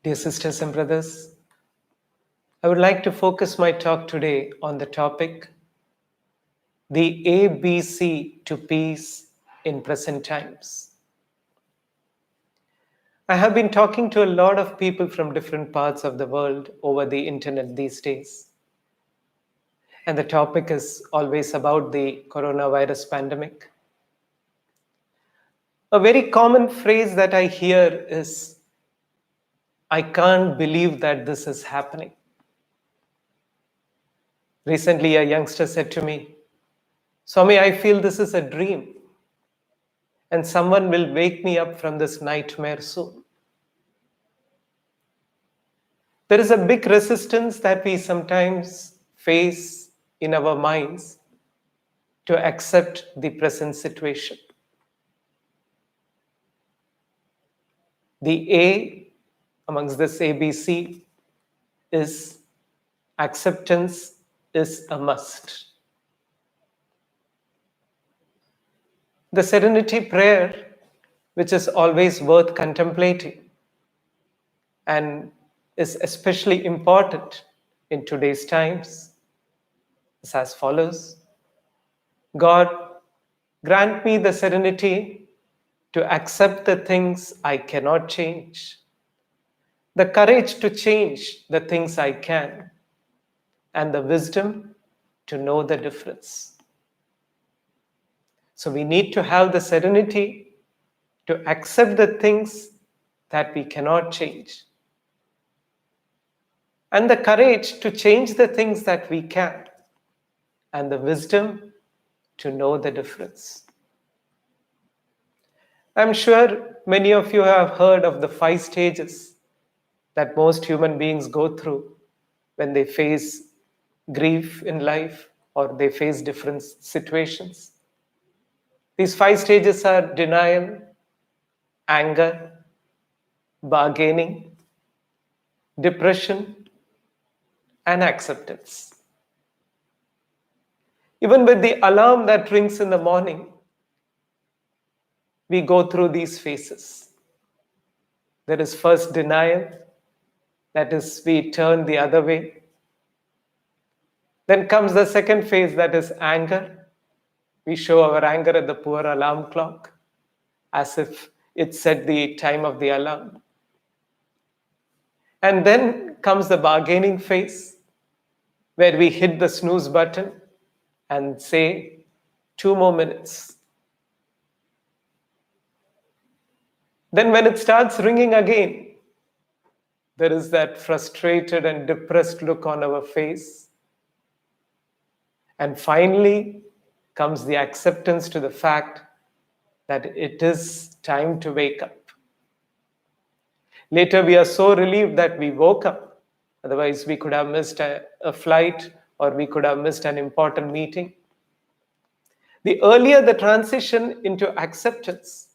Dear sisters and brothers, I would like to focus my talk today on the topic, the ABC to peace in present times. I have been talking to a lot of people from different parts of the world over the internet these days. And the topic is always about the coronavirus pandemic. A very common phrase that I hear is, I can't believe that this is happening. Recently, a youngster said to me, Swami, I feel this is a dream and someone will wake me up from this nightmare soon. There is a big resistance that we sometimes face in our minds to accept the present situation. The A amongst this ABC is acceptance is a must. The Serenity Prayer, which is always worth contemplating and is especially important in today's times, is as follows. God, grant me the serenity to accept the things I cannot change, the courage to change the things I can, and the wisdom to know the difference. So we need to have the serenity to accept the things that we cannot change, and the courage to change the things that we can, and the wisdom to know the difference. I'm sure many of you have heard of the 5 stages that most human beings go through when they face grief in life or they face different situations. These 5 stages are denial, anger, bargaining, depression, and acceptance. Even with the alarm that rings in the morning, we go through these phases. There is first denial, that is, we turn the other way. Then comes the second phase, that is anger. We show our anger at the poor alarm clock, as if it set the time of the alarm. And then comes the bargaining phase, where we hit the snooze button and say, 2 more minutes. Then when it starts ringing again, there is that frustrated and depressed look on our face. And finally comes the acceptance to the fact that it is time to wake up. Later, we are so relieved that we woke up. Otherwise, we could have missed a flight or we could have missed an important meeting. The earlier the transition into acceptance,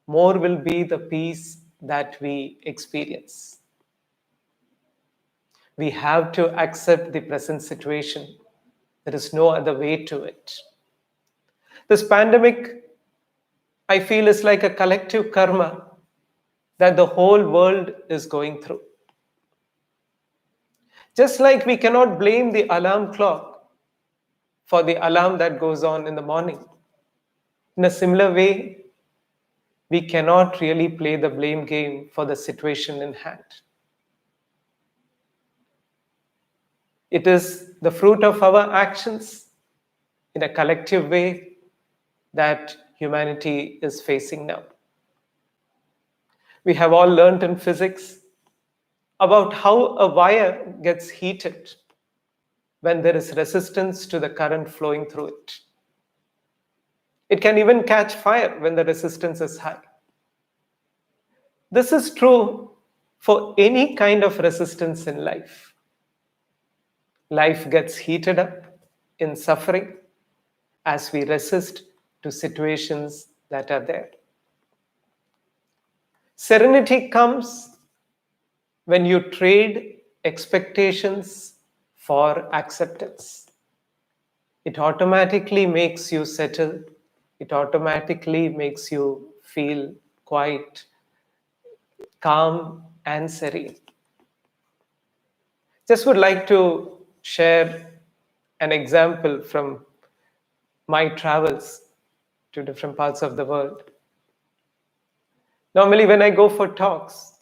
more will be the peace that we experience. We have to accept the present situation. There is no other way to it. This pandemic, I feel, is like a collective karma that the whole world is going through. Just like we cannot blame the alarm clock for the alarm that goes on in the morning, in a similar way, we cannot really play the blame game for the situation in hand. It is the fruit of our actions in a collective way that humanity is facing now. We have all learned in physics about how a wire gets heated when there is resistance to the current flowing through it. It can even catch fire when the resistance is high. This is true for any kind of resistance in life. Life gets heated up in suffering as we resist to situations that are there. Serenity comes when you trade expectations for acceptance. It automatically makes you settle. It automatically makes you feel quite calm and serene. Just would like to share an example from my travels to different parts of the world. Normally, when I go for talks,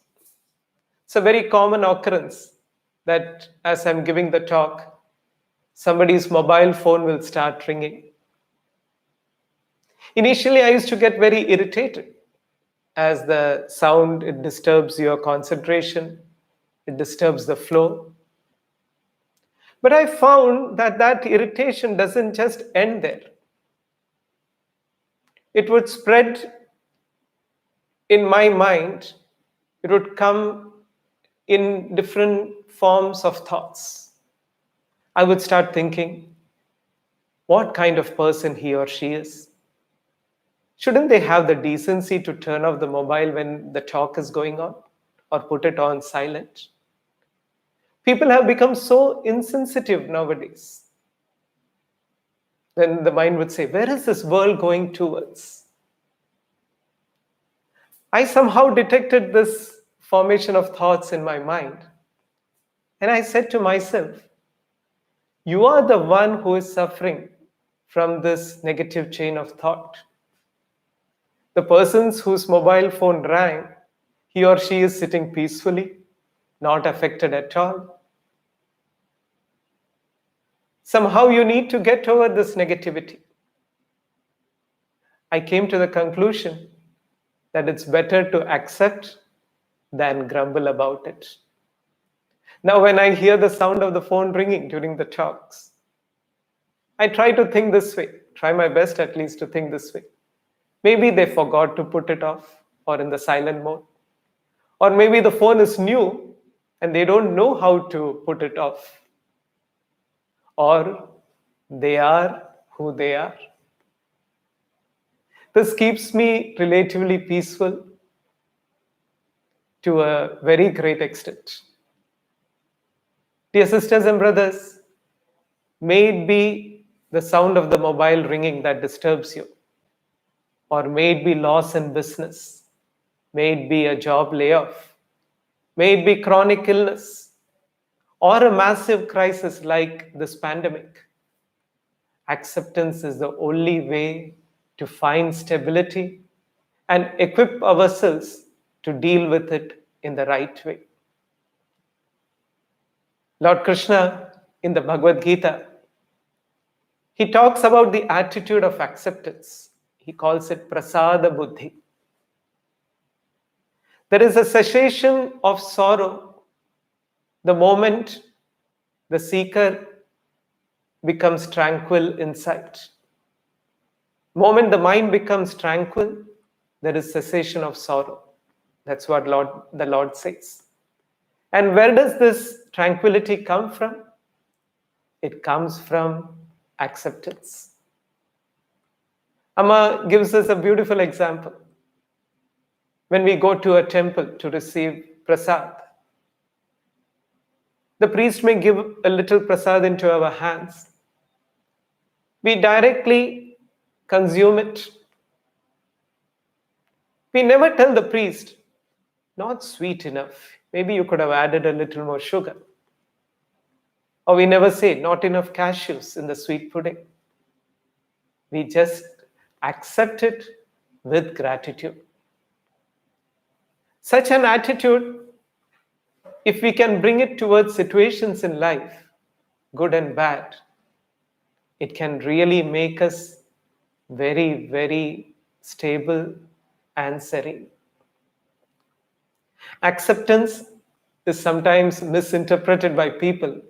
it's a very common occurrence that as I'm giving the talk, somebody's mobile phone will start ringing. Initially, I used to get very irritated as the sound, it disturbs your concentration, it disturbs the flow. But I found that that irritation doesn't just end there. It would spread in my mind, it would come in different forms of thoughts. I would start thinking, what kind of person he or she is? Shouldn't they have the decency to turn off the mobile when the talk is going on or put it on silent? People have become so insensitive nowadays. Then the mind would say, where is this world going towards? I somehow detected this formation of thoughts in my mind. And I said to myself, you are the one who is suffering from this negative chain of thought. The person whose mobile phone rang, he or she is sitting peacefully, not affected at all. Somehow you need to get over this negativity. I came to the conclusion that it's better to accept than grumble about it. Now, when I hear the sound of the phone ringing during the talks, I try to think this way, try my best at least to think this way. Maybe they forgot to put it off or in the silent mode. Or maybe the phone is new and they don't know how to put it off. Or they are who they are. This keeps me relatively peaceful to a very great extent. Dear sisters and brothers, may it be the sound of the mobile ringing that disturbs you, or may it be loss in business, may it be a job layoff, may it be chronic illness, or a massive crisis like this pandemic. Acceptance is the only way to find stability and equip ourselves to deal with it in the right way. Lord Krishna, in the Bhagavad Gita, he talks about the attitude of acceptance. He calls it prasada buddhi. There is a cessation of sorrow the moment the seeker becomes tranquil inside. The moment the mind becomes tranquil, there is cessation of sorrow. That's what the Lord says. And where does this tranquility come from? It comes from acceptance. Amma gives us a beautiful example. When we go to a temple to receive prasad, the priest may give a little prasad into our hands. We directly consume it. We never tell the priest, not sweet enough. Maybe you could have added a little more sugar. Or we never say, not enough cashews in the sweet pudding. We just accept it with gratitude. Such an attitude, if we can bring it towards situations in life, good and bad, it can really make us very, very stable and serene. Acceptance is sometimes misinterpreted by people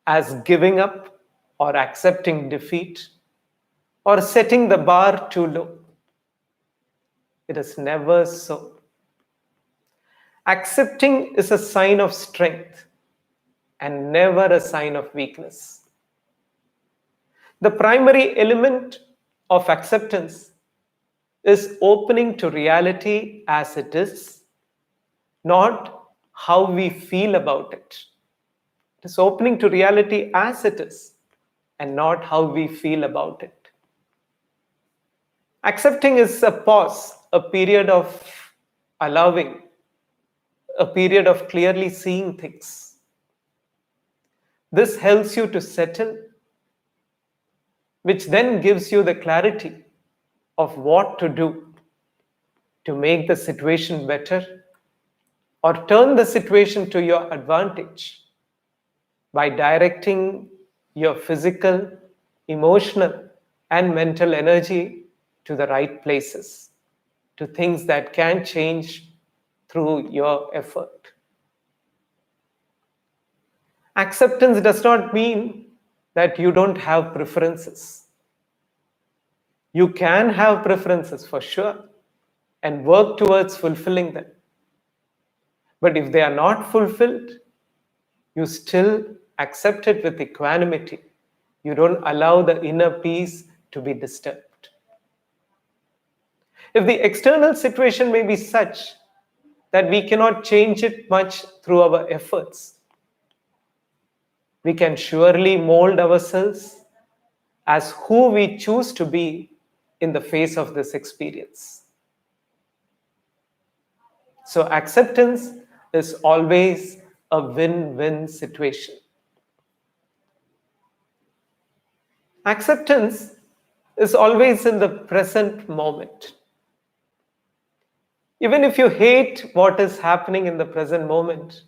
as giving up or accepting defeat or setting the bar too low. It is never so. Accepting is a sign of strength and never a sign of weakness. The primary element of acceptance is opening to reality as it is, not how we feel about it. It is opening to reality as it is and not how we feel about it. Accepting is a pause, a period of allowing, a period of clearly seeing things. This helps you to settle, which then gives you the clarity of what to do to make the situation better or turn the situation to your advantage by directing your physical, emotional, and mental energy to the right places, to things that can change through your effort. Acceptance does not mean that you don't have preferences. You can have preferences for sure and work towards fulfilling them. But if they are not fulfilled, you still accept it with equanimity. You don't allow the inner peace to be disturbed. If the external situation may be such that we cannot change it much through our efforts, we can surely mold ourselves as who we choose to be in the face of this experience. So acceptance is always a win-win situation. Acceptance is always in the present moment. Even if you hate what is happening in the present moment,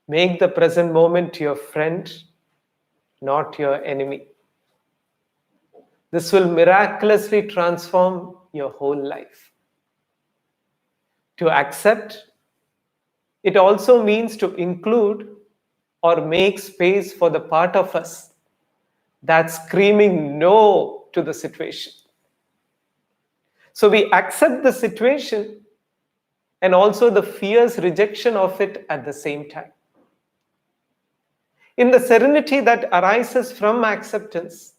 make the present moment your friend, not your enemy. This will miraculously transform your whole life. To accept, it also means to include or make space for the part of us that's screaming no to the situation. So we accept the situation and also the fierce rejection of it at the same time. In the serenity that arises from acceptance,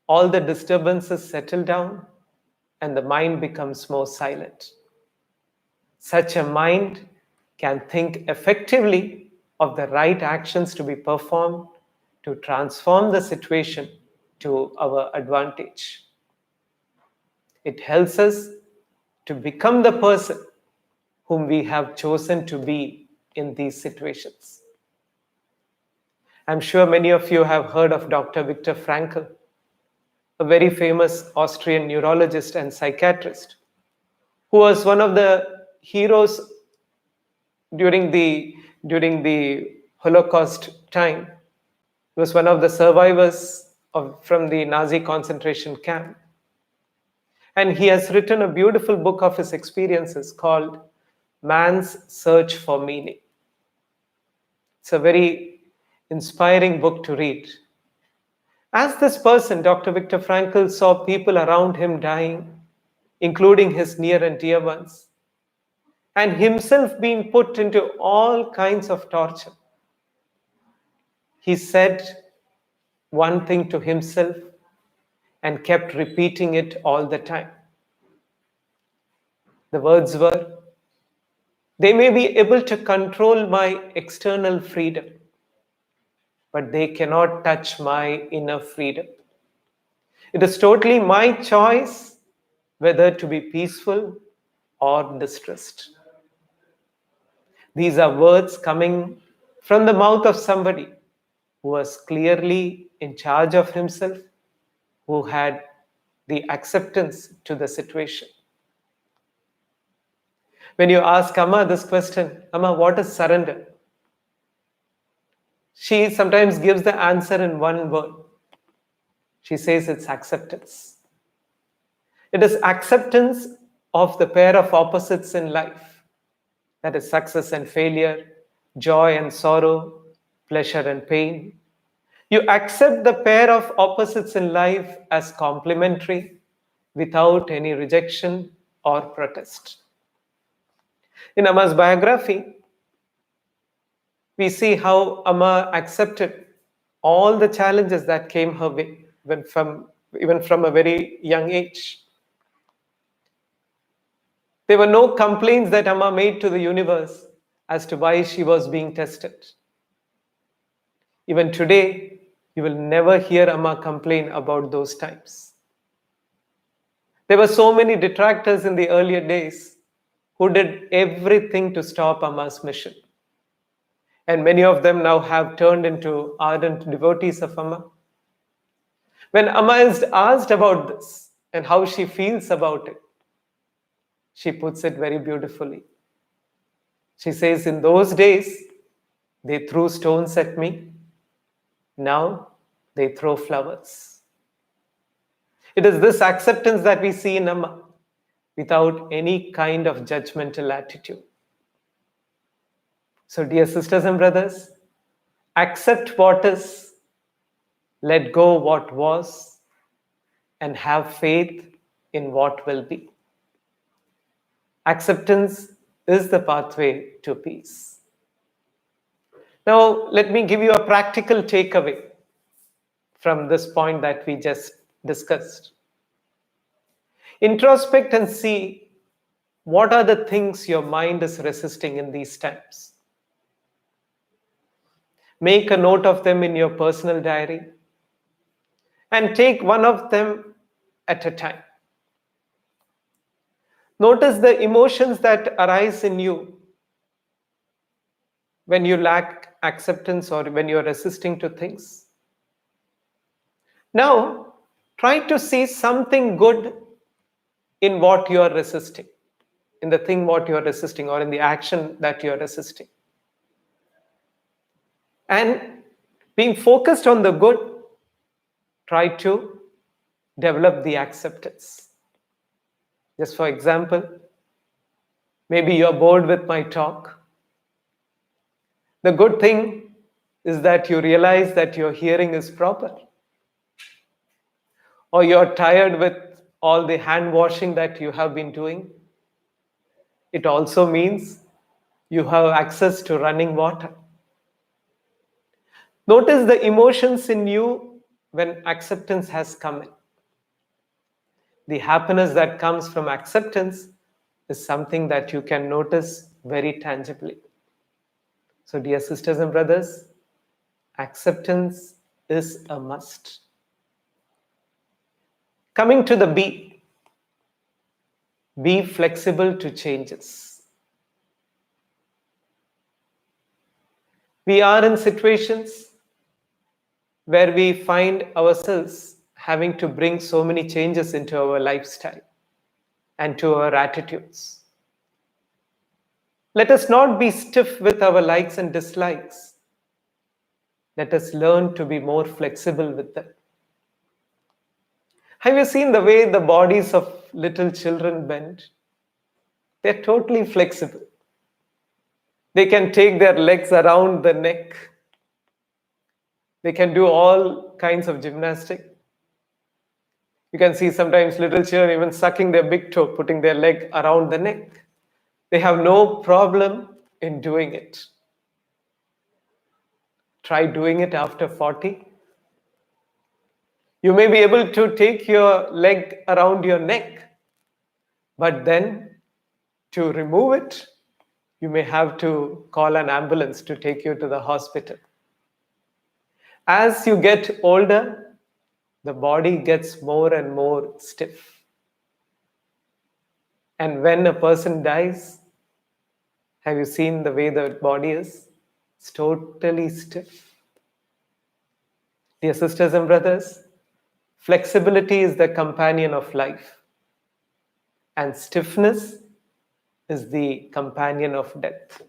all the disturbances settle down and the mind becomes more silent. Such a mind can think effectively of the right actions to be performed to transform the situation to our advantage. It helps us to become the person whom we have chosen to be in these situations. I'm sure many of you have heard of Dr. Viktor Frankl, a very famous Austrian neurologist and psychiatrist, who was one of the heroes during the Holocaust time. He was one of the survivors from the Nazi concentration camp. And he has written a beautiful book of his experiences called Man's Search for Meaning. It's a very inspiring book to read. As this person, Dr. Viktor Frankl, saw people around him dying, including his near and dear ones, and himself being put into all kinds of torture, he said one thing to himself and kept repeating it all the time. The words were, "They may be able to control my external freedom, but they cannot touch my inner freedom. It is totally my choice whether to be peaceful or distressed." These are words coming from the mouth of somebody who was clearly in charge of himself, who had the acceptance to the situation. When you ask Amma this question, "Amma, what is surrender?" she sometimes gives the answer in one word. She says it's acceptance. It is acceptance of the pair of opposites in life. That is success and failure, joy and sorrow, pleasure and pain. You accept the pair of opposites in life as complementary without any rejection or protest. In Amma's biography, we see how Amma accepted all the challenges that came her way, even from a very young age. There were no complaints that Amma made to the universe as to why she was being tested. Even today, you will never hear Amma complain about those times. There were so many detractors in the earlier days, who did everything to stop Amma's mission. And many of them now have turned into ardent devotees of Amma. When Amma is asked about this and how she feels about it, she puts it very beautifully. She says, in those days, they threw stones at me. Now they throw flowers. It is this acceptance that we see in Amma without any kind of judgmental attitude. So, dear sisters and brothers, accept what is, let go what was, and have faith in what will be. Acceptance is the pathway to peace. Now, let me give you a practical takeaway from this point that we just discussed. Introspect and see what are the things your mind is resisting in these times. Make a note of them in your personal diary and take one of them at a time. Notice the emotions that arise in you when you lack acceptance or when you're resisting to things. Now, try to see something good in what you are resisting, in the thing what you are resisting, or in the action that you are resisting. And being focused on the good, try to develop the acceptance. Just for example, maybe you're bored with my talk. The good thing is that you realize that your hearing is proper. Or you're tired with all the hand washing that you have been doing. It also means you have access to running water. Notice the emotions in you when acceptance has come in. The happiness that comes from acceptance is something that you can notice very tangibly. So, dear sisters and brothers, acceptance is a must. Coming to the B, be flexible to changes. We are in situations where we find ourselves having to bring so many changes into our lifestyle and to our attitudes. Let us not be stiff with our likes and dislikes. Let us learn to be more flexible with them. Have you seen the way the bodies of little children bend? They're totally flexible. They can take their legs around the neck. They can do all kinds of gymnastics. You can see sometimes little children even sucking their big toe, putting their leg around the neck. They have no problem in doing it. Try doing it after 40. You may be able to take your leg around your neck, but then to remove it, you may have to call an ambulance to take you to the hospital. As you get older, the body gets more and more stiff. And when a person dies, have you seen the way the body is? It's totally stiff. Dear sisters and brothers, flexibility is the companion of life, and stiffness is the companion of death.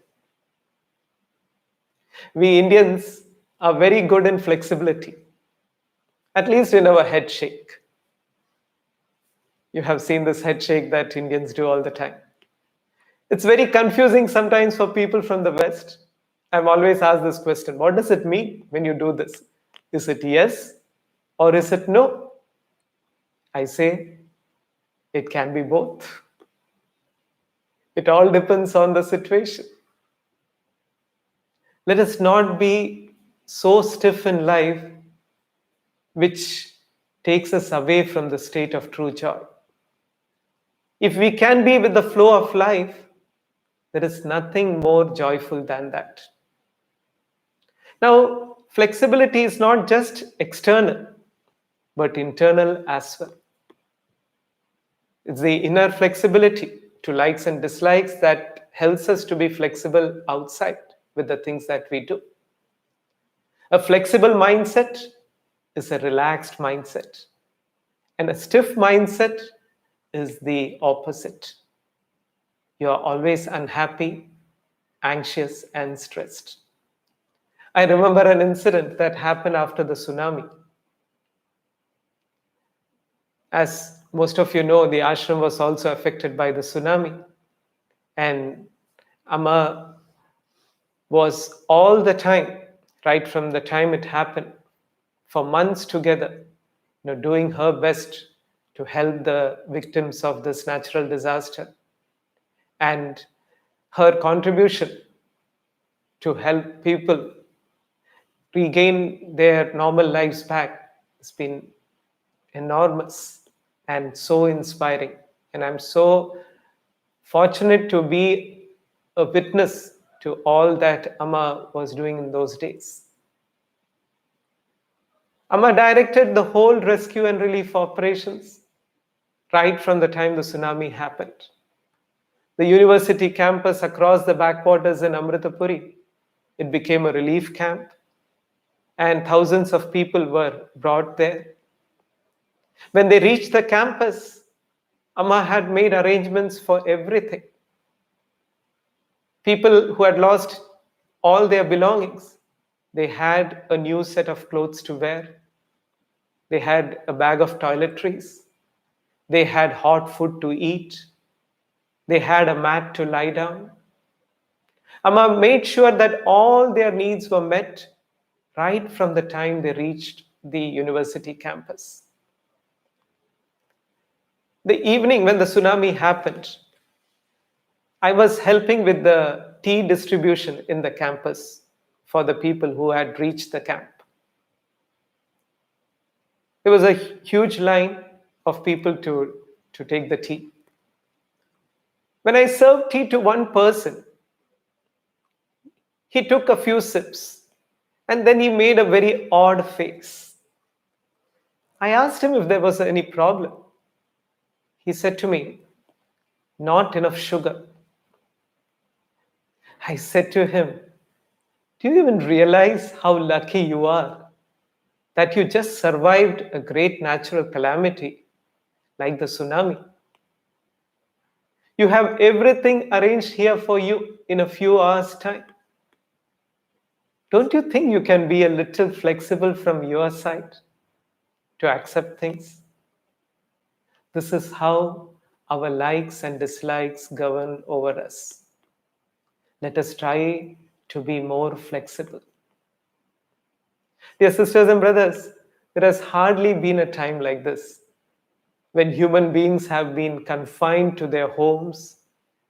We Indians are very good in flexibility, at least in our head shake. You have seen this head shake that Indians do all the time. It's very confusing sometimes for people from the West. I'm always asked this question, what does it mean when you do this? Is it yes or is it no? I say, it can be both. It all depends on the situation. Let us not be so stiff in life which takes us away from the state of true joy. If we can be with the flow of life, there is nothing more joyful than that. Now, flexibility is not just external, but internal as well. It's the inner flexibility to likes and dislikes that helps us to be flexible outside with the things that we do. A flexible mindset is a relaxed mindset, and a stiff mindset is the opposite. You are always unhappy, anxious, and stressed. I remember an incident that happened after the tsunami. As most of you know, the ashram was also affected by the tsunami. And Amma was all the time, right from the time it happened, for months together, doing her best to help the victims of this natural disaster. And her contribution to help people regain their normal lives back has been enormous and so inspiring. And I'm so fortunate to be a witness to all that Amma was doing in those days. Amma directed the whole rescue and relief operations right from the time the tsunami happened. The university campus across the backwaters in Amrita, Puri, it became a relief camp, and thousands of people were brought there. When they reached the campus, Amma had made arrangements for everything. People who had lost all their belongings, they had a new set of clothes to wear. They had a bag of toiletries. They had hot food to eat. They had a mat to lie down. Amma made sure that all their needs were met right from the time they reached the university campus. The evening when the tsunami happened, I was helping with the tea distribution in the campus for the people who had reached the camp. There was a huge line of people to take the tea. When I served tea to one person, he took a few sips and then he made a very odd face. I asked him if there was any problem. He said to me, "Not enough sugar." I said to him, "Do you even realize how lucky you are that you just survived a great natural calamity like the tsunami? You have everything arranged here for you in a few hours' time. Don't you think you can be a little flexible from your side to accept things?" This is how our likes and dislikes govern over us. Let us try to be more flexible. Dear sisters and brothers, there has hardly been a time like this when human beings have been confined to their homes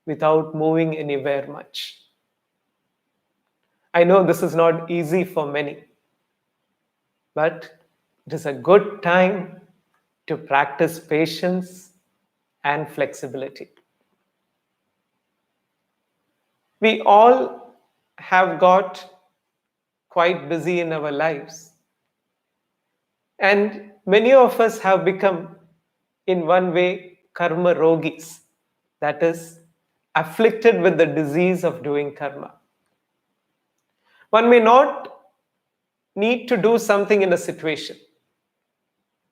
without moving anywhere much. I know this is not easy for many, but it is a good time to practice patience and flexibility. We all have got quite busy in our lives, and many of us have become, in one way, karma rogis, that is, afflicted with the disease of doing karma. One may not need to do something in a situation,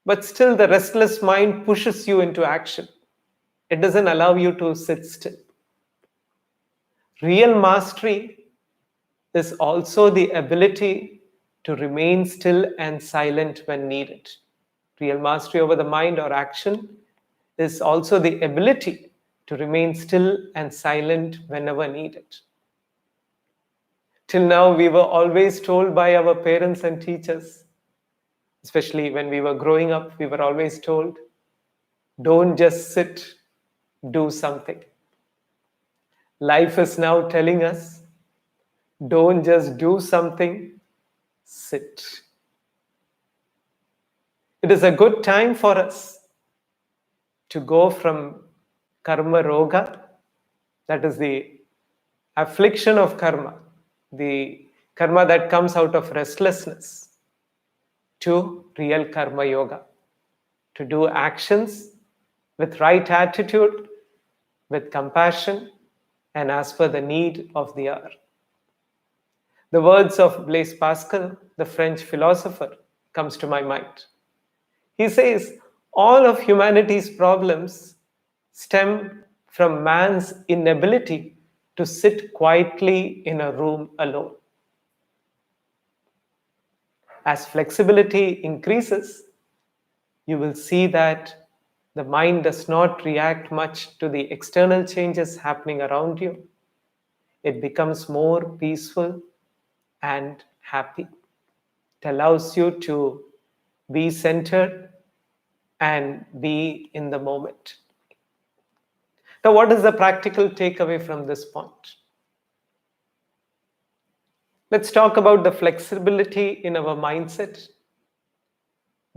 but still the restless mind pushes you into action. It doesn't allow you to sit still. Real mastery is also the ability to remain still and silent when needed. Real mastery over the mind or action is also the ability to remain still and silent whenever needed. Till now, we were always told by our parents and teachers, especially when we were growing up, we were always told, don't just sit, do something. Life is now telling us, don't just do something, sit. It is a good time for us to go from karma roga, that is the affliction of karma, the karma that comes out of restlessness, to real karma yoga, to do actions with right attitude with compassion and as per the need of the hour. The words of Blaise Pascal, the French philosopher, comes to my mind. He says, all of humanity's problems stem from man's inability to sit quietly in a room alone. As flexibility increases, you will see that the mind does not react much to the external changes happening around you. It becomes more peaceful and happy. It allows you to be centered and be in the moment. Now, what is the practical takeaway from this point? Let's talk about the flexibility in our mindset,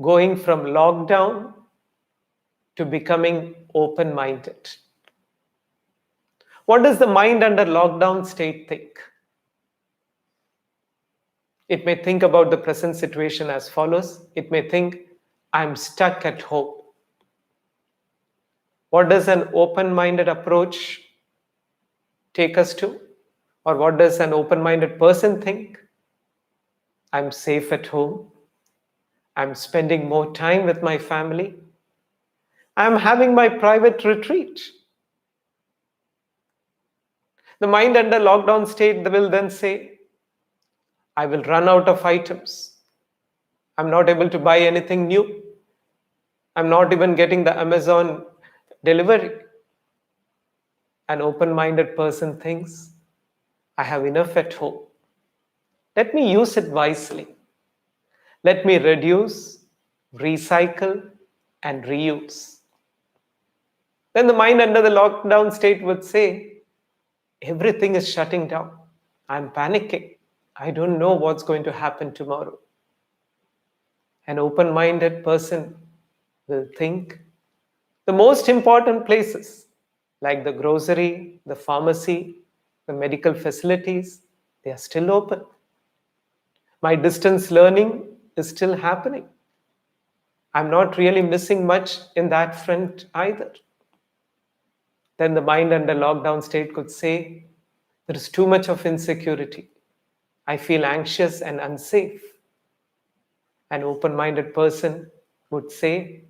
going from lockdown to becoming open minded. What does the mind under lockdown state think? It may think about the present situation as follows. It may think, I'm stuck at home. What does an open minded approach take us to? Or what does an open minded person think? I'm safe at home. I'm spending more time with my family. I'm having my private retreat. The mind under lockdown state will then say, I will run out of items. I'm not able to buy anything new. I'm not even getting the Amazon delivery. An open-minded person thinks, I have enough at home. Let me use it wisely. Let me reduce, recycle, and reuse. Then the mind under the lockdown state would say, everything is shutting down. I'm panicking. I don't know what's going to happen tomorrow. An open-minded person will think the most important places like the grocery, the pharmacy, the medical facilities, they are still open. My distance learning is still happening. I'm not really missing much in that front either. Then the mind under lockdown state could say, there is too much of insecurity. I feel anxious and unsafe. An open-minded person would say,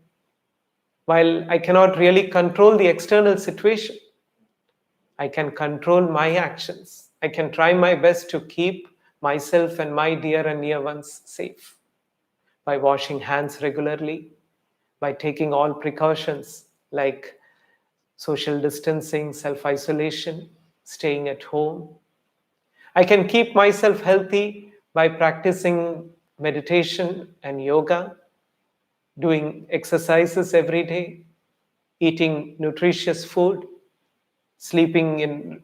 while I cannot really control the external situation, I can control my actions. I can try my best to keep myself and my dear and near ones safe by washing hands regularly, by taking all precautions like social distancing, self-isolation, staying at home. I can keep myself healthy by practicing meditation and yoga, doing exercises every day, eating nutritious food, sleeping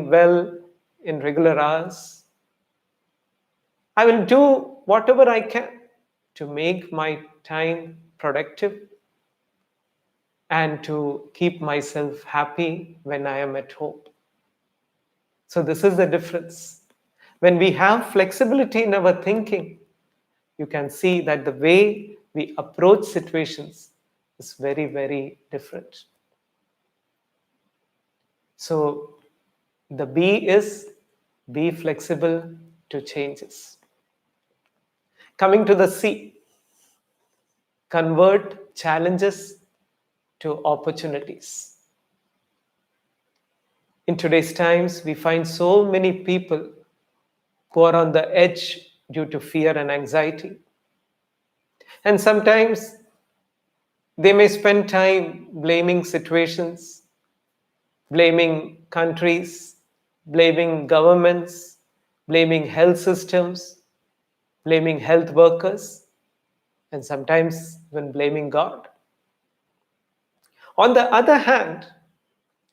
well in regular hours. I will do whatever I can to make my time productive and to keep myself happy when I am at home. So this is the difference. When we have flexibility in our thinking, you can see that the way we approach situations is very, very different. So the B is be flexible to changes. Coming to the C, convert challenges to opportunities. In today's times, we find so many people who are on the edge due to fear and anxiety. And sometimes they may spend time blaming situations, blaming countries, blaming governments, blaming health systems, blaming health workers, and sometimes even blaming God. On the other hand,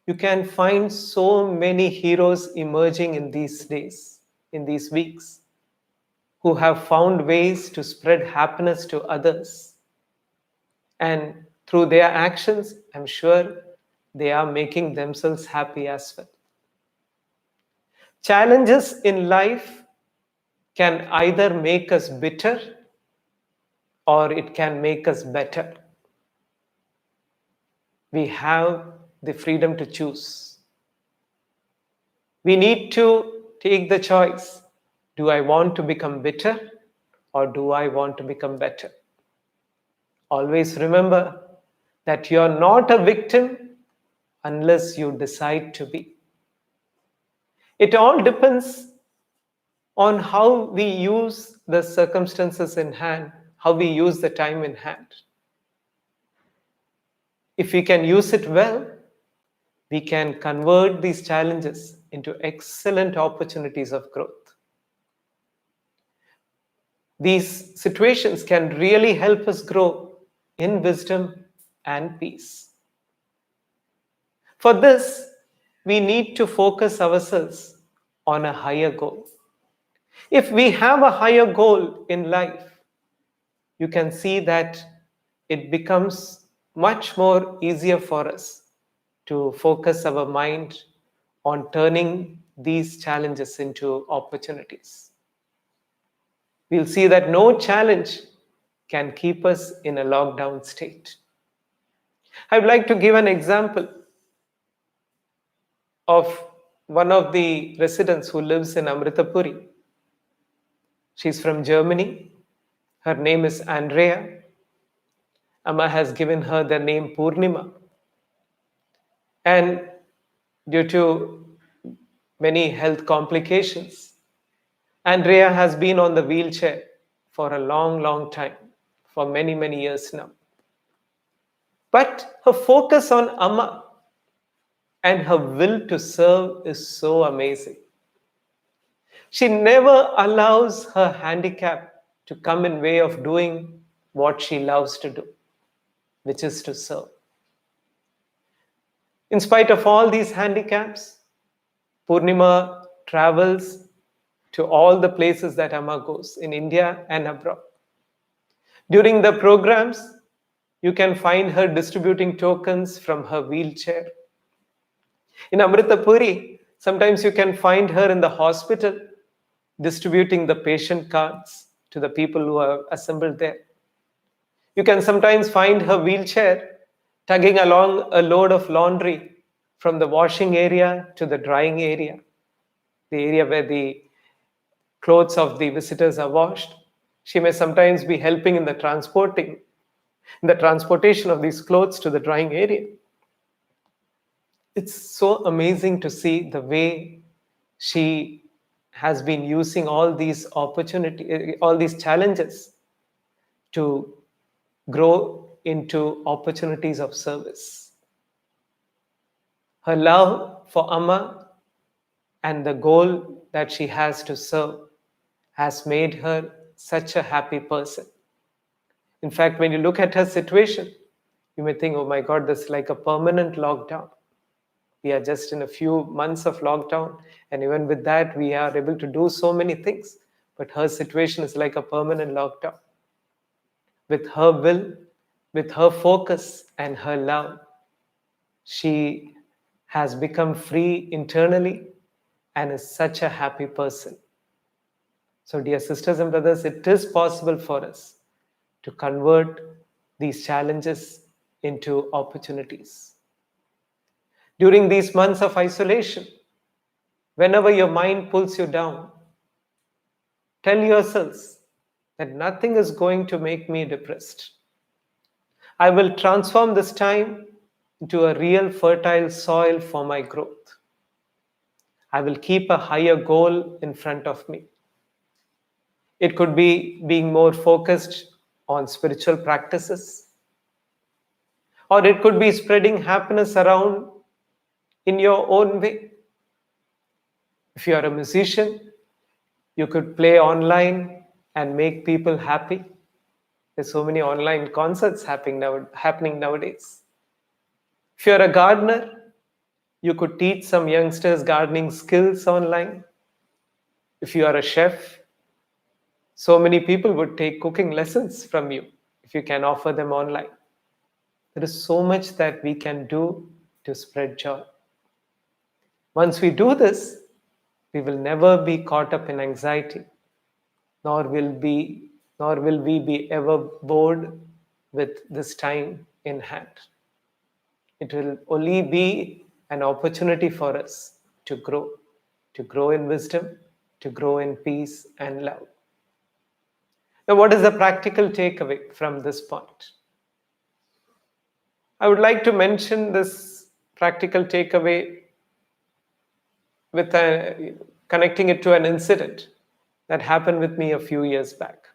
you can find so many heroes emerging in these days, in these weeks, who have found ways to spread happiness to others. And through their actions, I'm sure they are making themselves happy as well. Challenges in life can either make us bitter or it can make us better. We have the freedom to choose. We need to take the choice. Do I want to become bitter or do I want to become better? Always remember that you're not a victim unless you decide to be. It all depends on how we use the circumstances in hand, how we use the time in hand. If we can use it well, we can convert these challenges into excellent opportunities of growth. These situations can really help us grow in wisdom and peace. For this, we need to focus ourselves on a higher goal. If we have a higher goal in life, you can see that it becomes much more easier for us to focus our mind on turning these challenges into opportunities. We'll see that no challenge can keep us in a lockdown state. I would like to give an example of one of the residents who lives in Amrita, Puri. She's from Germany. Her name is Andrea. Amma has given her the name Purnima. And due to many health complications, Andrea has been on the wheelchair for a long, long time, for many, many years now. But her focus on Amma and her will to serve is so amazing. She never allows her handicap to come in way of doing what she loves to do, which is to serve. In spite of all these handicaps, Purnima travels to all the places that Amma goes in India and abroad. During the programs, you can find her distributing tokens from her wheelchair. In Amrita Puri, sometimes you can find her in the hospital distributing the patient cards to the people who are assembled there. You can sometimes find her wheelchair tugging along a load of laundry from the washing area to the drying area, the area where the clothes of the visitors are washed. She may sometimes be helping in the transportation of these clothes to the drying area. It's so amazing to see the way she has been using all these all these challenges to grow into opportunities of service. Her love for Amma and the goal that she has to serve has made her such a happy person. In fact, when you look at her situation, you may think, oh my God, this is like a permanent lockdown. We are just in a few months of lockdown, and even with that, we are able to do so many things. But her situation is like a permanent lockdown. With her will, with her focus and her love, she has become free internally and is such a happy person. So, dear sisters and brothers, it is possible for us to convert these challenges into opportunities. During these months of isolation, whenever your mind pulls you down, tell yourselves that nothing is going to make me depressed. I will transform this time into a real fertile soil for my growth. I will keep a higher goal in front of me. It could be being more focused on spiritual practices, or it could be spreading happiness around in your own way. If you are a musician, you could play online and make people happy. There's so many online concerts happening nowadays. If you're a gardener, you could teach some youngsters gardening skills online. If you are a chef, so many people would take cooking lessons from you if you can offer them online. There is so much that we can do to spread joy. Once we do this, we will never be caught up in anxiety, nor will we be ever bored with this time in hand. It will only be an opportunity for us to grow in wisdom, to grow in peace and love. Now, what is the practical takeaway from this point? I would like to mention this practical takeaway with connecting it to an incident that happened with me a few years back.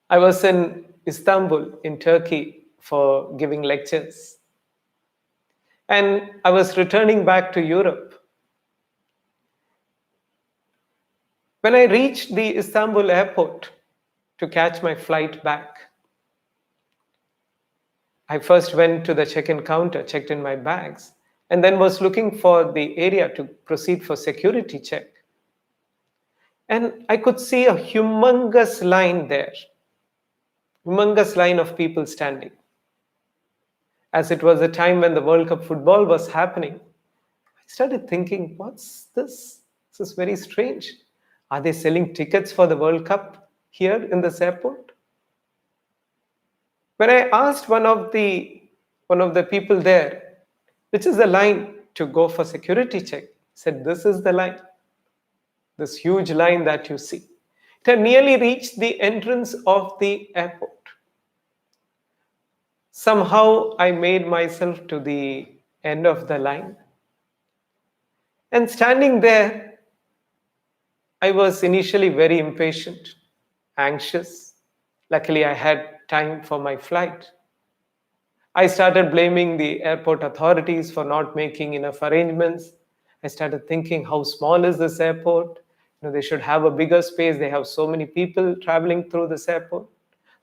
I was in Istanbul, in Turkey, for giving lectures. And I was returning back to Europe. When I reached the Istanbul airport to catch my flight back, I first went to the check-in counter, checked in my bags, and then was looking for the area to proceed for security check. And I could see a humongous line there, humongous line of people standing. As it was a time when the World Cup football was happening, I started thinking, what's this? This is very strange. Are they selling tickets for the World Cup here in this airport? When I asked one of the people there, which is the line to go for security check, said, this is the line, this huge line that you see. It had nearly reached the entrance of the airport. Somehow I made myself to the end of the line. And standing there, I was initially very impatient, anxious. Luckily, I had time for my flight. I started blaming the airport authorities for not making enough arrangements. I started thinking, how small is this airport? They should have a bigger space. They have so many people traveling through this airport.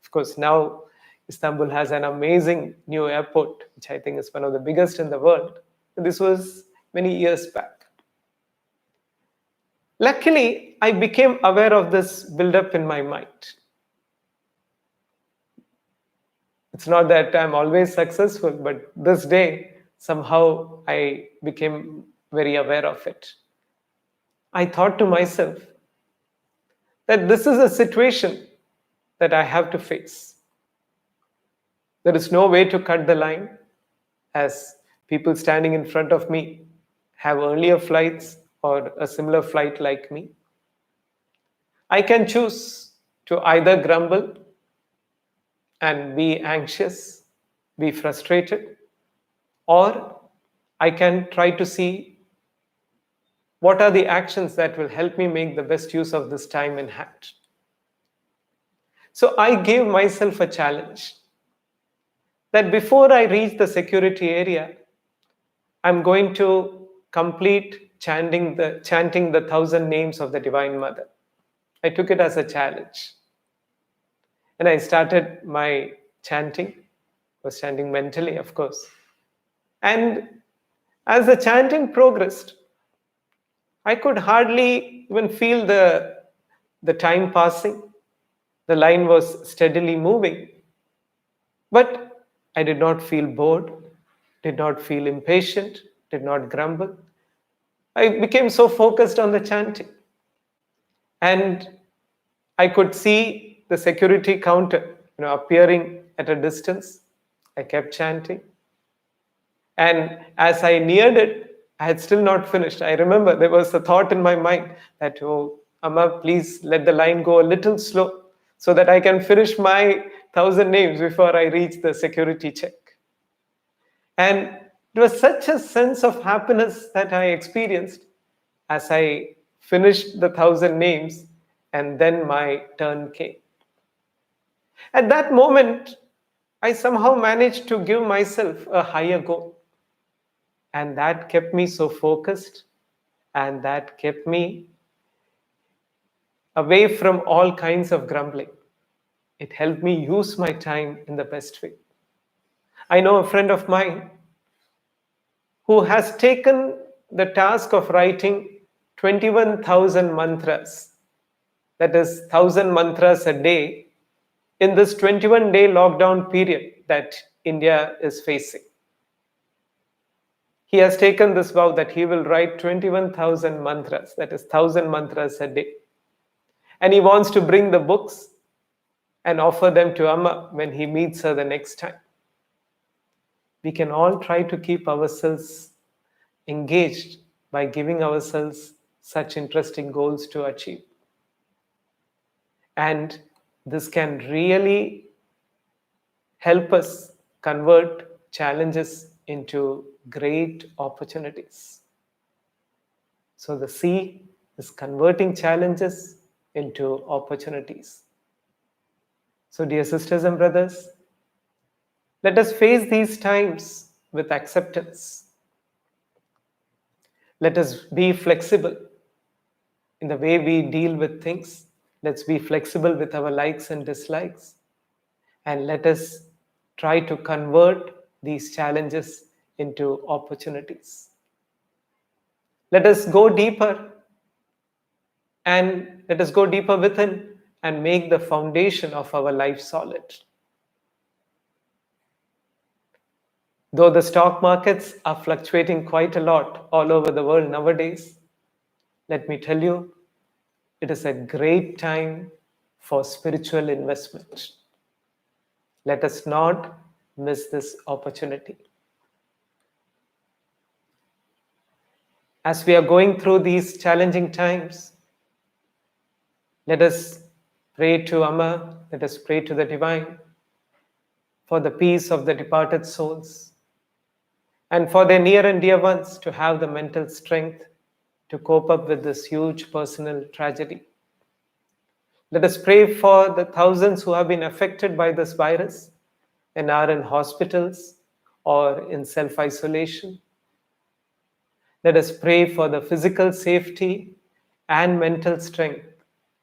Of course, now Istanbul has an amazing new airport, which I think is one of the biggest in the world. This was many years back. Luckily, I became aware of this build-up in my mind. It's not that I'm always successful, but this day, somehow I became very aware of it. I thought to myself that this is a situation that I have to face. There is no way to cut the line, as people standing in front of me have earlier flights or a similar flight like me. I can choose to either grumble and be anxious, be frustrated, or I can try to see what are the actions that will help me make the best use of this time in hand. So I gave myself a challenge that before I reach the security area, I'm going to complete chanting the 1,000 names of the Divine Mother. I took it as a challenge. And I started my chanting. I was chanting mentally, of course. And as the chanting progressed, I could hardly even feel the time passing. The line was steadily moving. But I did not feel bored, did not feel impatient, did not grumble. I became so focused on the chanting. And I could see the security counter appearing at a distance. I kept chanting. And as I neared it, I had still not finished. I remember there was a thought in my mind that, oh, Amma, please let the line go a little slow so that I can finish my 1,000 names before I reach the security check. And it was such a sense of happiness that I experienced as I finished the 1,000 names, and then my turn came. At that moment, I somehow managed to give myself a higher goal. And that kept me so focused, and that kept me away from all kinds of grumbling. It helped me use my time in the best way. I know a friend of mine who has taken the task of writing 21,000 mantras, that is 1,000 mantras a day, in this 21-day lockdown period that India is facing. He has taken this vow that he will write 21,000 mantras, that is 1,000 mantras a day. And he wants to bring the books and offer them to Amma when he meets her the next time. we can all try to keep ourselves engaged by giving ourselves such interesting goals to achieve. And this can really help us convert challenges into great opportunities. So the C is converting challenges into opportunities. So, dear sisters and brothers, let us face these times with acceptance. Let us be flexible in the way we deal with things. Let's be flexible with our likes and dislikes. And let us try to convert these challenges into opportunities. Let us go deeper, and let us go deeper within and make the foundation of our life solid. Though the stock markets are fluctuating quite a lot all over the world nowadays, let me tell you, it is a great time for spiritual investment. Let us not miss this opportunity. As we are going through these challenging times, let us pray to Amma, let us pray to the Divine for the peace of the departed souls and for their near and dear ones to have the mental strength to cope up with this huge personal tragedy. Let us pray for the thousands who have been affected by this virus and are in hospitals or in self-isolation. Let us pray for the physical safety and mental strength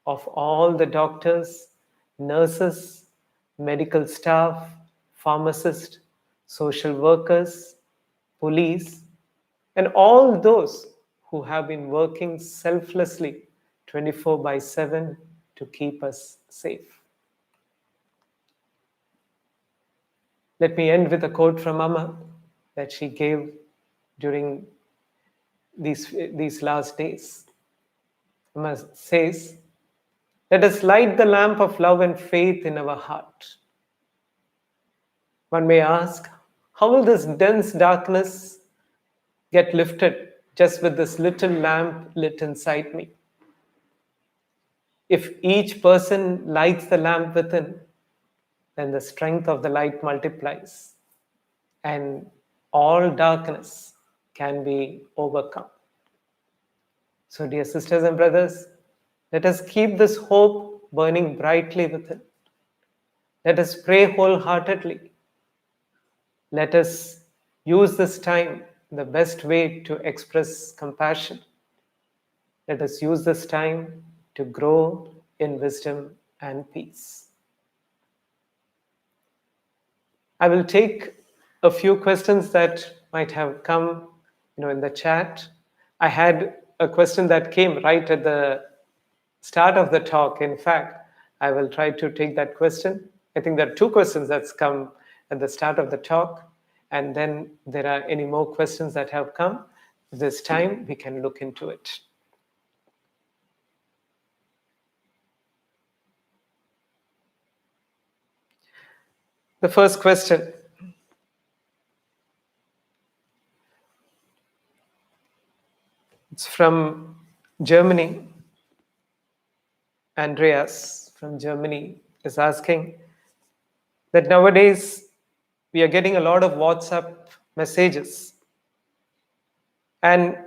of all the doctors, nurses, medical staff, pharmacists, social workers, police, and all those who have been working selflessly 24/7 to keep us safe. Let me end with a quote from Amma that she gave during these last days. Amma says, "Let us light the lamp of love and faith in our heart." One may ask, how will this dense darkness get lifted just with this little lamp lit inside me? If each person lights the lamp within, then the strength of the light multiplies and all darkness can be overcome. So, dear sisters and brothers, let us keep this hope burning brightly within. Let us pray wholeheartedly. Let us use this time the best way to express compassion. Let us use this time to grow in wisdom and peace. I will take a few questions that might have come, in the chat. I had a question that came right at the start of the talk. In fact, I will try to take that question. I think there are two questions that's come at the start of the talk, and then there are any more questions that have come. This time we can look into it. The first question. It's from Germany. Andreas from Germany is asking that nowadays we are getting a lot of WhatsApp messages, and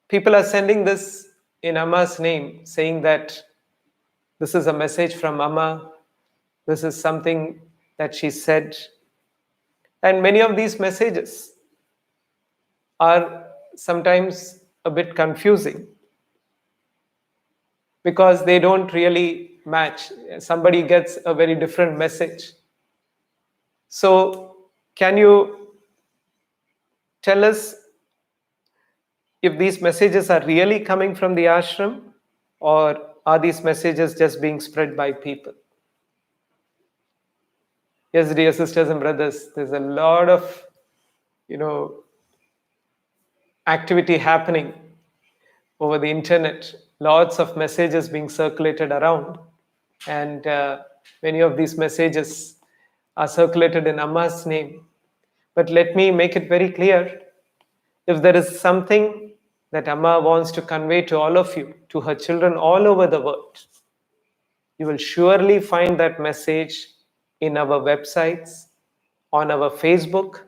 people are sending this in Amma's name, saying that this is a message from Amma, this is something that she said. And many of these messages are sometimes a bit confusing because they don't really match. Somebody gets a very different message. So, can you tell us if these messages are really coming from the ashram, or are these messages just being spread by people? Yes, dear sisters and brothers, there's a lot of, activity happening over the internet. Lots of messages being circulated around, and many of these messages are circulated in Amma's name. But let me make it very clear. If there is something that Amma wants to convey to all of you, to her children all over the world, you will surely find that message in our websites, on our Facebook,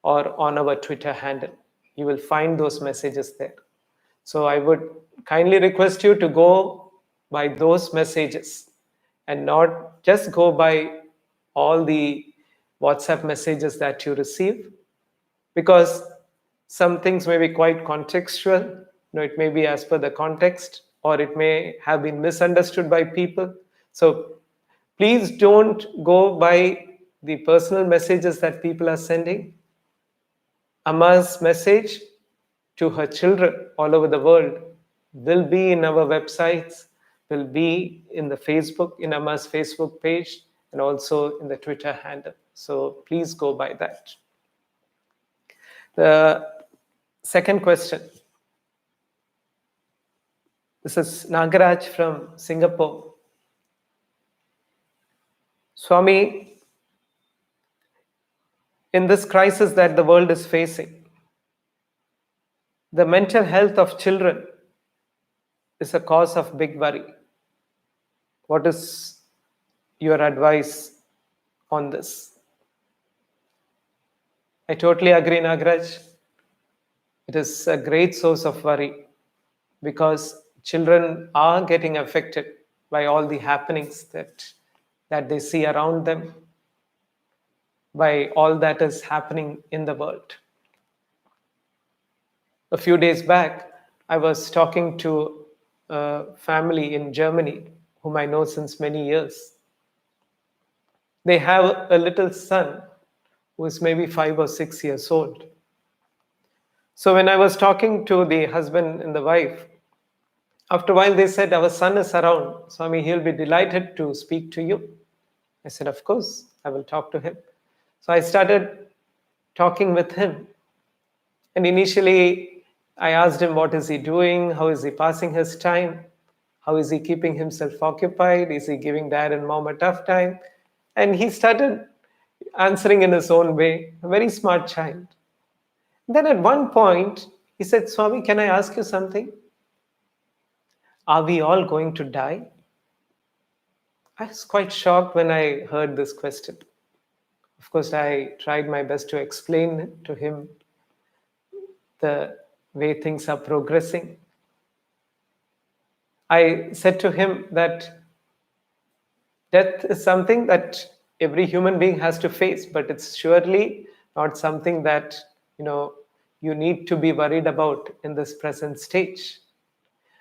or on our Twitter handle. You will find those messages there. So I would kindly request you to go by those messages and not just go by all the WhatsApp messages that you receive, because some things may be quite contextual. It may be as per the context, or it may have been misunderstood by people. So please don't go by the personal messages that people are sending. Amma's message to her children all over the world will be in our websites, will be in the Facebook, in Amma's Facebook page, and also in the Twitter handle. So please go by that. The second question. This is Nagaraj from Singapore. Swami, in this crisis that the world is facing, the mental health of children is a cause of big worry. What is your advice on this? I totally agree, Nagaraj. It is a great source of worry because children are getting affected by all the happenings that they see around them, by all that is happening in the world. A few days back, I was talking to a family in Germany whom I know since many years. They have a little son who is maybe 5 or 6 years old. So when I was talking to the husband and the wife, after a while they said, our son is around. Swami, he'll be delighted to speak to you. I said, of course, I will talk to him. So I started talking with him. And initially, I asked him, what is he doing? How is he passing his time? How is he keeping himself occupied? Is he giving dad and mom a tough time? And he started answering in his own way, a very smart child. Then at one point, he said, Swami, can I ask you something? Are we all going to die? I was quite shocked when I heard this question. Of course, I tried my best to explain to him the way things are progressing. I said to him that death is something that every human being has to face, but it's surely not something that you need to be worried about in this present stage.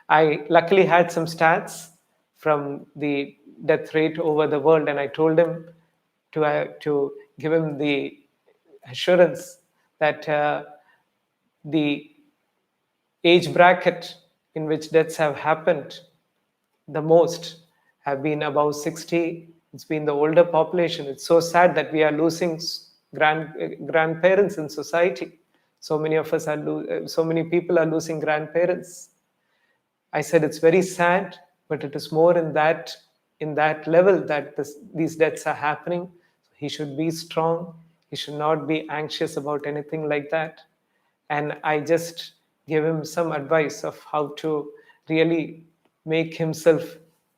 I luckily had some stats from the death rate over the world, and I told him to give him the assurance that the age bracket in which deaths have happened the most have been above 60. It's been the older population. It's so sad that we are losing grandparents in society. So many of us so many people are losing grandparents. I said it's very sad, but it is more in that level that these deaths are happening. He should be strong. He should not be anxious about anything like that. And I just gave him some advice of how to really make himself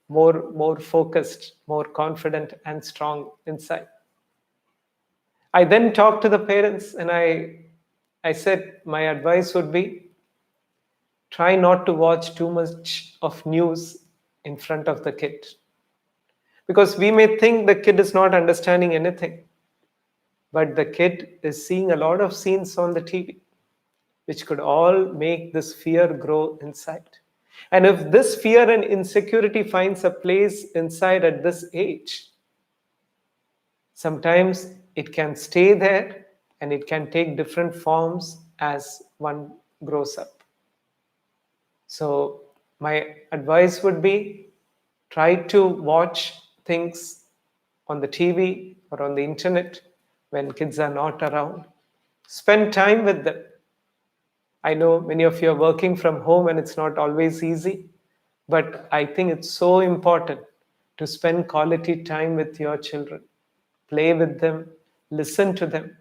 more focused, more confident and strong inside. I then talked to the parents and I said my advice would be, try not to watch too much of news in front of the kid. Because we may think the kid is not understanding anything, but the kid is seeing a lot of scenes on the TV, which could all make this fear grow inside. And if this fear and insecurity finds a place inside at this age, sometimes it can stay there and it can take different forms as one grows up. So my advice would be, try to watch things on the TV or on the internet when kids are not around. Spend time with them. I know many of you are working from home and it's not always easy, but I think it's so important to spend quality time with your children. Play with them, listen to them.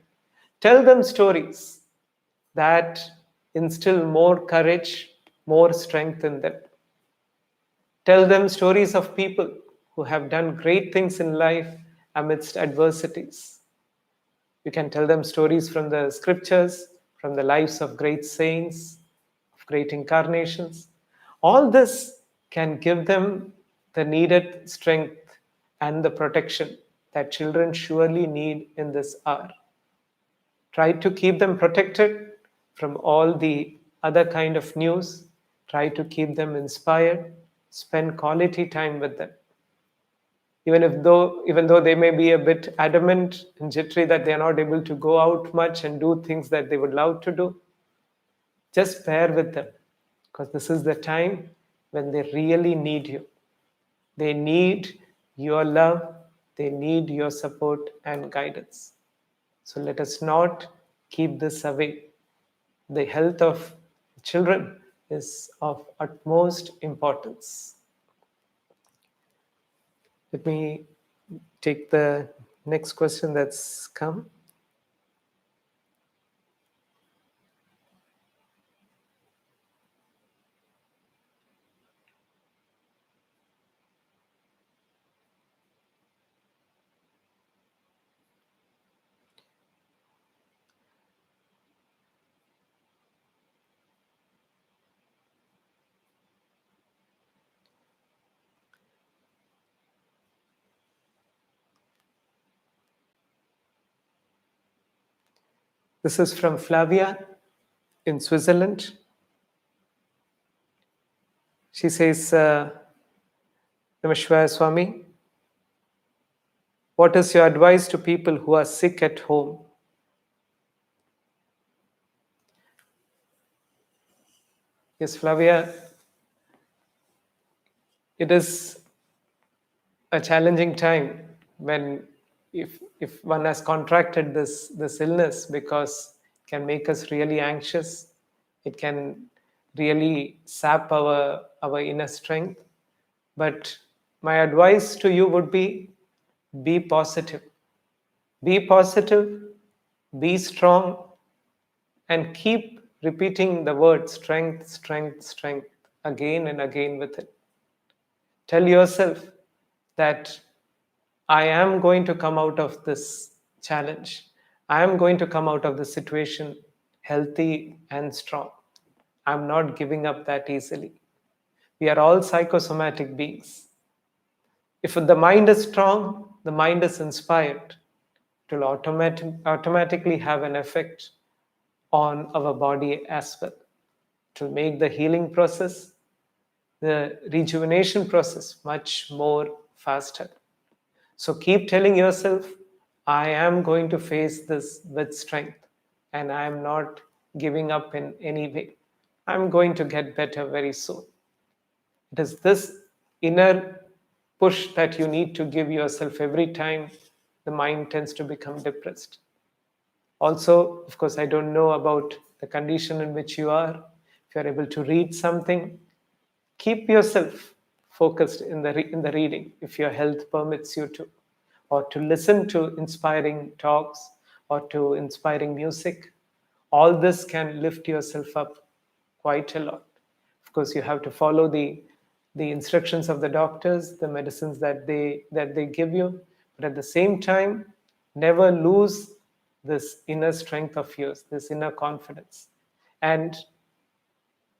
Tell them stories that instill more courage, more strength in them. Tell them stories of people who have done great things in life amidst adversities. You can tell them stories from the scriptures, from the lives of great saints, of great incarnations. All this can give them the needed strength and the protection that children surely need in this hour. Try to keep them protected from all the other kind of news. Try to keep them inspired. Spend quality time with them. Even though they may be a bit adamant and jittery that they are not able to go out much and do things that they would love to do, just bear with them, because this is the time when they really need you. They need your love, they need your support and guidance. So let us not keep this away. The health of children is of utmost importance. Let me take the next question that's come. This is from Flavia in Switzerland. She says, Namaskar Swami, what is your advice to people who are sick at home? Yes, Flavia, it is a challenging time when if one has contracted this illness, because it can make us really anxious. It can really sap our inner strength. But my advice to you would be positive. Be positive, be strong, and keep repeating the word strength, strength, strength again and again with it. Tell yourself that I am going to come out of this challenge. I am going to come out of this situation healthy and strong. I'm not giving up that easily. We are all psychosomatic beings. If the mind is strong, the mind is inspired, it will automatically have an effect on our body as well. It will make the healing process, the rejuvenation process much more faster. So keep telling yourself, I am going to face this with strength and I am not giving up in any way. I'm going to get better very soon. It is this inner push that you need to give yourself every time the mind tends to become depressed. Also, of course, I don't know about the condition in which you are. If you're able to read something, keep yourself focused in the reading if your health permits you to, or to listen to inspiring talks or to inspiring music. All this can lift yourself up quite a lot. Of course, you have to follow the instructions of the doctors, the medicines that they give you, but at the same time, never lose this inner strength of yours, this inner confidence. And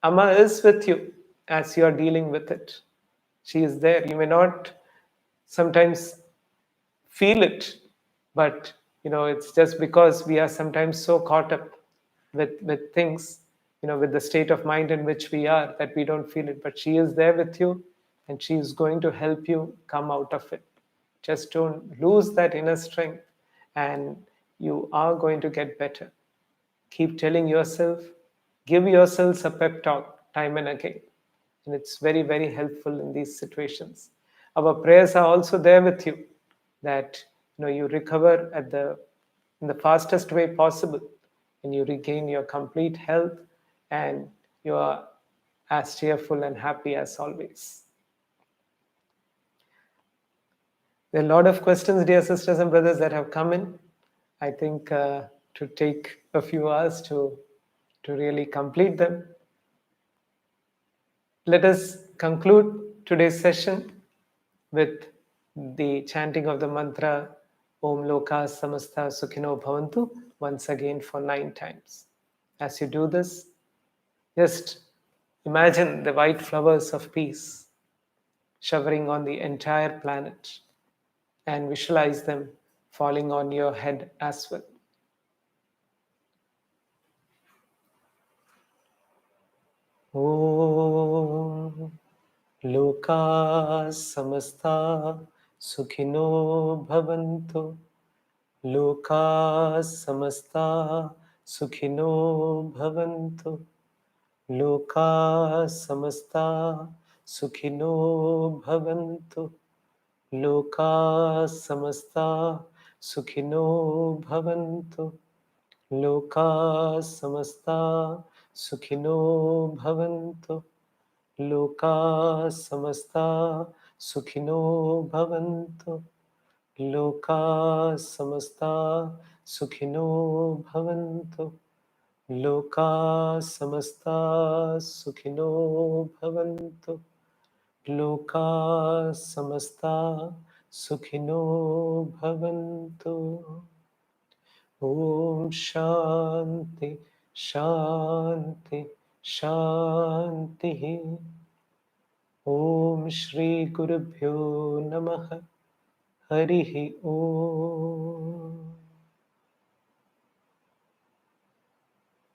Amma is with you as you are dealing with it. She is there. You may not sometimes feel it, but it's just because we are sometimes so caught up with things, with the state of mind in which we are, that we don't feel it. But she is there with you, and she is going to help you come out of it. Just don't lose that inner strength, and you are going to get better. Keep telling yourself, give yourselves a pep talk time and again. And it's very, very helpful in these situations. Our prayers are also there with you, that you recover in the fastest way possible, and you regain your complete health, and you are as cheerful and happy as always. There are a lot of questions, dear sisters and brothers, that have come in. I think to take a few hours to really complete them. Let us conclude today's session with the chanting of the mantra Om Loka Samasta Sukhino Bhavantu once again for 9 times. As you do this, just imagine the white flowers of peace showering on the entire planet and visualize them falling on your head as well. Om Loka Samasta Sukhino Bhavantu. Loka Samasta Sukhino Bhavantu. Loka Samasta Sukhino Bhavantu. Loka Samasta Sukhino Bhavantu. Loka Samasta Sukhino Bhavantu. Loka Samasta Sukhino Bhavantu. Loka Samasta Sukhino Bhavantu. Loka Samasta Sukhino Bhavantu. Loka Samasta Sukhino Bhavantu. Om Shanti Shanti Shanti. Om Shri Gurubhyo Namaha. Harihi Om.